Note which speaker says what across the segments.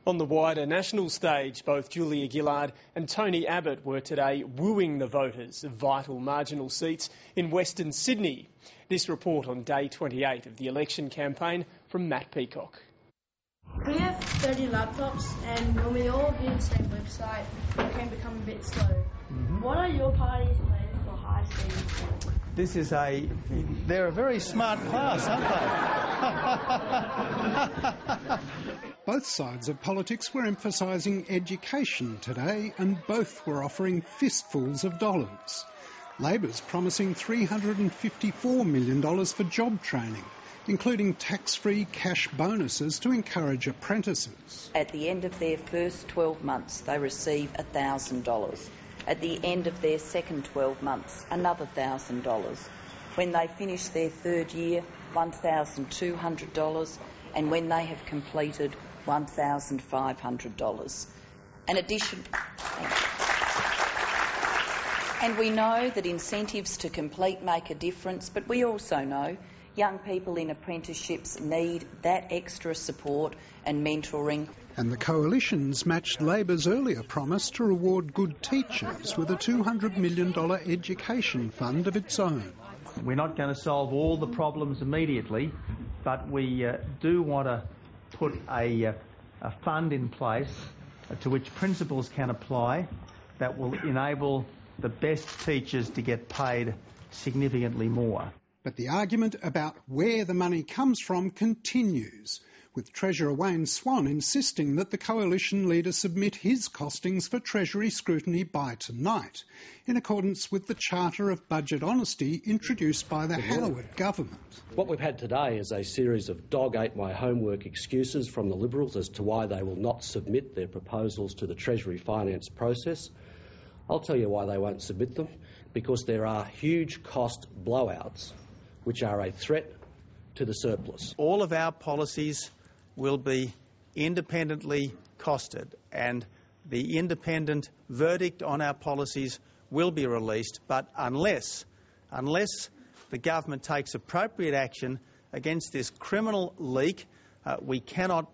Speaker 1: On the wider national stage, both Julia Gillard and Tony Abbott were today wooing the voters of vital marginal seats in Western Sydney. This report on day 28 of the election campaign from Matt Peacock.
Speaker 2: We have 30 laptops, and when we all do the same website, it can become a bit slow. What are your party's plans for high speed?
Speaker 3: They're a very smart class, aren't they?
Speaker 4: Both sides of politics were emphasising education today, and both were offering fistfuls of dollars. Labor's promising $354 million for job training, including tax-free cash bonuses to encourage apprentices.
Speaker 5: At the end of their first 12 months, they receive $1,000. At the end of their second 12 months, another $1,000. When they finish their third year, $1,200. And when they have completed, $1,500. And we know that incentives to complete make a difference, but we also know young people in apprenticeships need that extra support and mentoring.
Speaker 4: And the coalitions matched Labor's earlier promise to reward good teachers with a $200 million education fund of its own.
Speaker 3: We're not going to solve all the problems immediately, but we do want to put a fund in place to which principals can apply that will enable the best teachers to get paid significantly more.
Speaker 4: But the argument about where the money comes from continues, with Treasurer Wayne Swan insisting that the coalition leader submit his costings for Treasury scrutiny by tonight, in accordance with the Charter of Budget Honesty introduced by the Howard government.
Speaker 6: What we've had today is a series of dog-ate-my-homework excuses from the Liberals as to why they will not submit their proposals to the Treasury finance process. I'll tell you why they won't submit them, because there are huge cost blowouts which are a threat to the surplus.
Speaker 3: All of our policies will be independently costed, and the independent verdict on our policies will be released, but unless the government takes appropriate action against this criminal leak, we cannot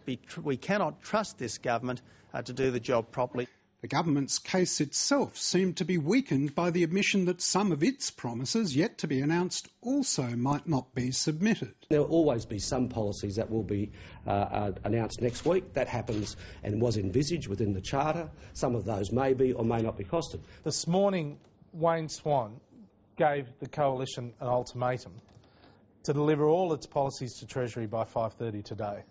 Speaker 3: trust this government to do the job properly.
Speaker 4: The government's case itself seemed to be weakened by the admission that some of its promises yet to be announced also might not be submitted.
Speaker 6: There will always be some policies that will be announced next week. That happens and was envisaged within the Charter. Some of those may be or may not be costed.
Speaker 7: This morning, Wayne Swan gave the coalition an ultimatum to deliver all its policies to Treasury by 5:30 today.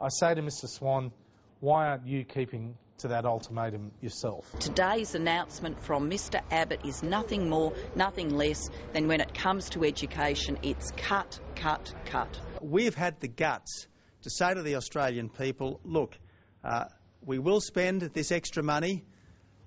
Speaker 7: I say to Mr Swan, why aren't you keeping to that ultimatum yourself?
Speaker 5: Today's announcement from Mr Abbott is nothing more, nothing less than when it comes to education, it's cut, cut, cut.
Speaker 3: We've had the guts to say to the Australian people, look, we will spend this extra money,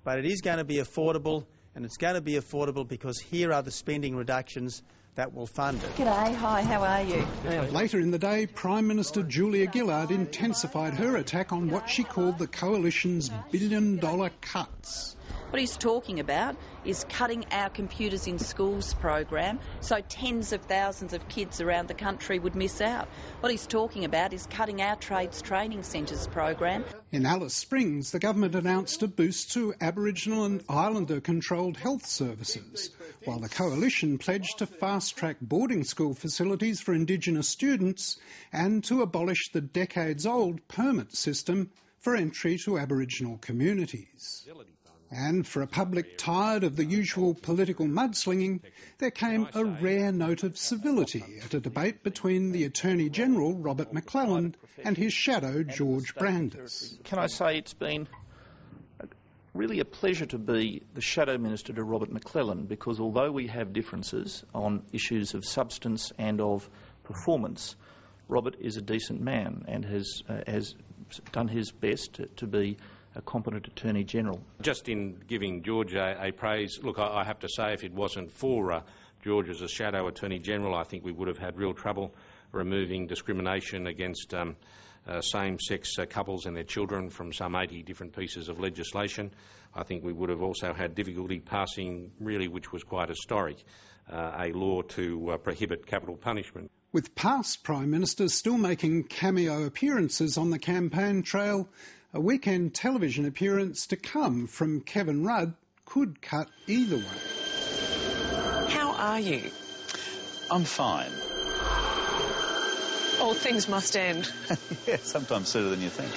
Speaker 3: but it is going to be affordable, and it's going to be affordable because here are the spending reductions that will fund it.
Speaker 5: G'day, hi, how are you?
Speaker 4: Later in the day, Prime Minister Julia Gillard intensified her attack on what she called the coalition's billion-dollar cuts.
Speaker 5: What he's talking about is cutting our Computers in Schools program so tens of thousands of kids around the country would miss out. What he's talking about is cutting our Trades Training Centres program.
Speaker 4: In Alice Springs, the government announced a boost to Aboriginal and Islander-controlled health services, while the coalition pledged to fast-track boarding school facilities for Indigenous students and to abolish the decades-old permit system for entry to Aboriginal communities. And for a public tired of the usual political mudslinging, there came a rare note of civility at a debate between the Attorney-General, Robert McClelland, and his shadow, George Brandis.
Speaker 8: Can I say it's been really a pleasure to be the Shadow Minister to Robert McClelland, because although we have differences on issues of substance and of performance, Robert is a decent man and has done his best to be a competent Attorney-General.
Speaker 9: Just in giving George a praise, look, I have to say if it wasn't for George as a Shadow Attorney-General, I think we would have had real trouble removing discrimination against same-sex couples and their children from some 80 different pieces of legislation. I think we would have also had difficulty passing, really, which was quite historic, a law to prohibit capital punishment.
Speaker 4: With past Prime Ministers still making cameo appearances on the campaign trail, a weekend television appearance to come from Kevin Rudd could cut either way.
Speaker 10: How are you?
Speaker 11: I'm fine.
Speaker 10: All things must end.
Speaker 11: Yeah, sometimes sooner than you think.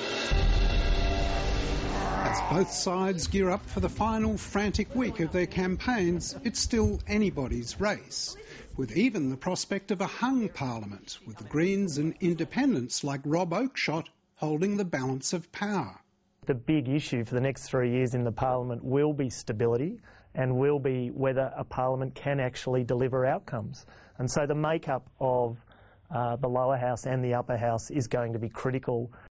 Speaker 4: As both sides gear up for the final frantic week of their campaigns, it's still anybody's race, with even the prospect of a hung parliament, with the Greens and independents like Rob Oakeshott holding the balance of power.
Speaker 12: The big issue for the next 3 years in the parliament will be stability and will be whether a parliament can actually deliver outcomes. And so the makeup of the lower house and the upper house is going to be critical.